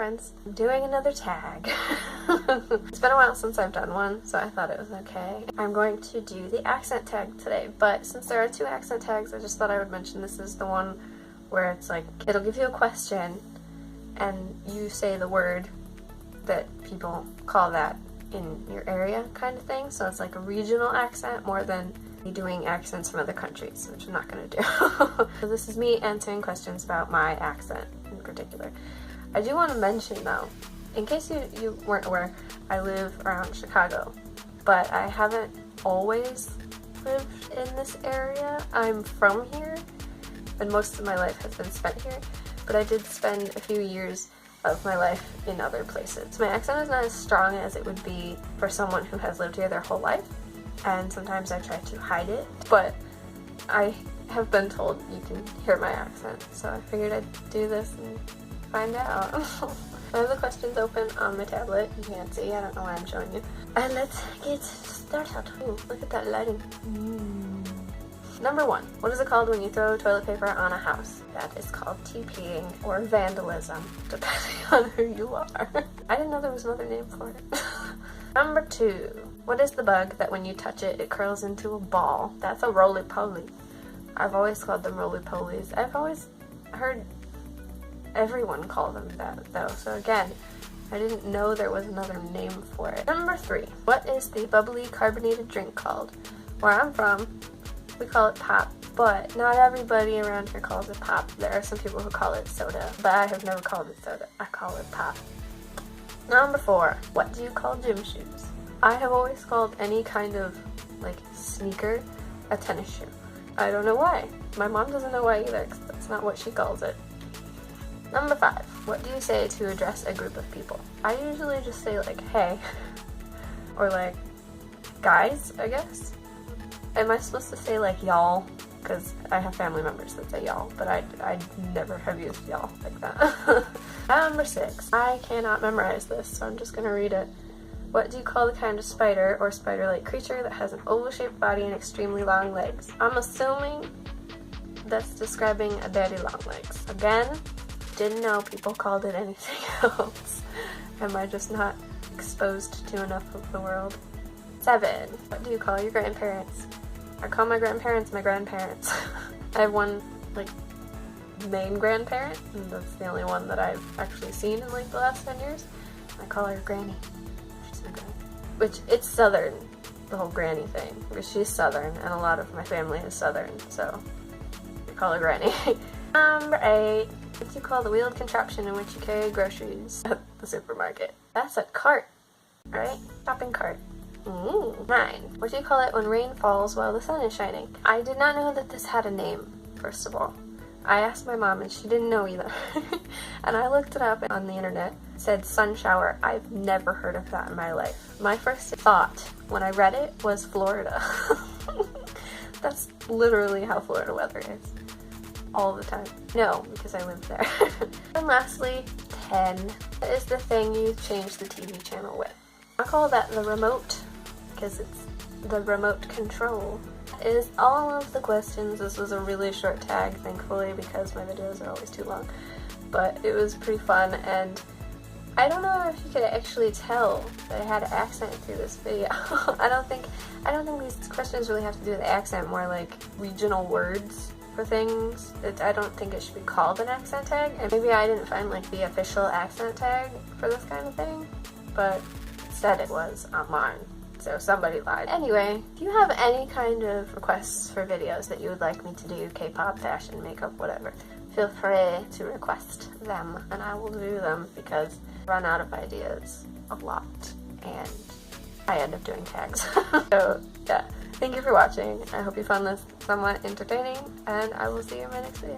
friends. I'm doing another tag. It's been a while since I've done one, so I thought it was okay. I'm going to do the accent tag today, but since there are 2 accent tags, I just thought I would mention this is the one where it's like, it'll give you a question, and you say the word that people call that in your area kind of thing. So it's like a regional accent more than me doing accents from other countries, which I'm not going to do. So this is me answering questions about my accent in particular. I do want to mention though, in case you weren't aware, I live around Chicago, but I haven't always lived in this area. I'm from here, and most of my life has been spent here, but I did spend a few years of my life in other places. My accent is not as strong as it would be for someone who has lived here their whole life, and sometimes I try to hide it, but I have been told you can hear my accent, so I figured I'd do this and find out. I have the questions open on my tablet. You can't see, I don't know why I'm showing you. And let's get started. Ooh, look at that lighting. Number 1, what is it called when you throw toilet paper on a house? That is called TPing or vandalism, depending on who you are. I didn't know there was another name for it. Number 2, what is the bug that when you touch it, it curls into a ball? That's a roly-poly. I've always called them roly-polies. I've always heard everyone call them that though, so again, I didn't know there was another name for it. Number 3, what is the bubbly carbonated drink called? Where I'm from, we call it pop, but not everybody around here calls it pop. There are some people who call it soda, but I have never called it soda. I call it pop. Number 4, what do you call gym shoes? I have always called any kind of like sneaker a tennis shoe. I don't know why. My mom doesn't know why either, because that's not what she calls it. Number 5, what do you say to address a group of people? I usually just say like, hey, or like, guys, I guess. Am I supposed to say like y'all? Because I have family members that say y'all, but I never have used y'all like that. Number 6, I cannot memorize this, so I'm just gonna read it. What do you call the kind of spider or spider-like creature that has an oval-shaped body and extremely long legs? I'm assuming that's describing a daddy long legs. Again, didn't know people called it anything else. Am I just not exposed to enough of the world? 7, what do you call your grandparents? I call my grandparents my grandparents. I have one like main grandparent, and that's the only one that I've actually seen in like the last 10 years. I call her Granny. She's my granny. Which, it's southern, the whole granny thing, because she's southern and a lot of my family is southern, so I call her Granny. Number 8, what do you call the wheeled contraption in which you carry groceries at the supermarket? That's a cart, right? Shopping cart. 9, what do you call it when rain falls while the sun is shining? I did not know that this had a name, first of all. I asked my mom and she didn't know either. And I looked it up on the internet. It said sun shower. I've never heard of that in my life. My first thought when I read it was Florida. That's literally how Florida weather is. All the time. No, because I live there. And lastly, 10 is the thing you change the TV channel with. I call that the remote, because it's the remote control. That is all of the questions. This was a really short tag, thankfully, because my videos are always too long. But it was pretty fun, and I don't know if you could actually tell that I had an accent through this video. I don't think these questions really have to do with the accent, more like regional words for things. I don't think it should be called an accent tag, and maybe I didn't find like the official accent tag for this kind of thing, but instead it was online, so somebody lied. Anyway, if you have any kind of requests for videos that you would like me to do, K-pop, fashion, makeup, whatever, feel free to request them and I will do them, because I run out of ideas a lot and I end up doing tags. So yeah, thank you for watching. I hope you found this somewhat entertaining, and I will see you in my next video.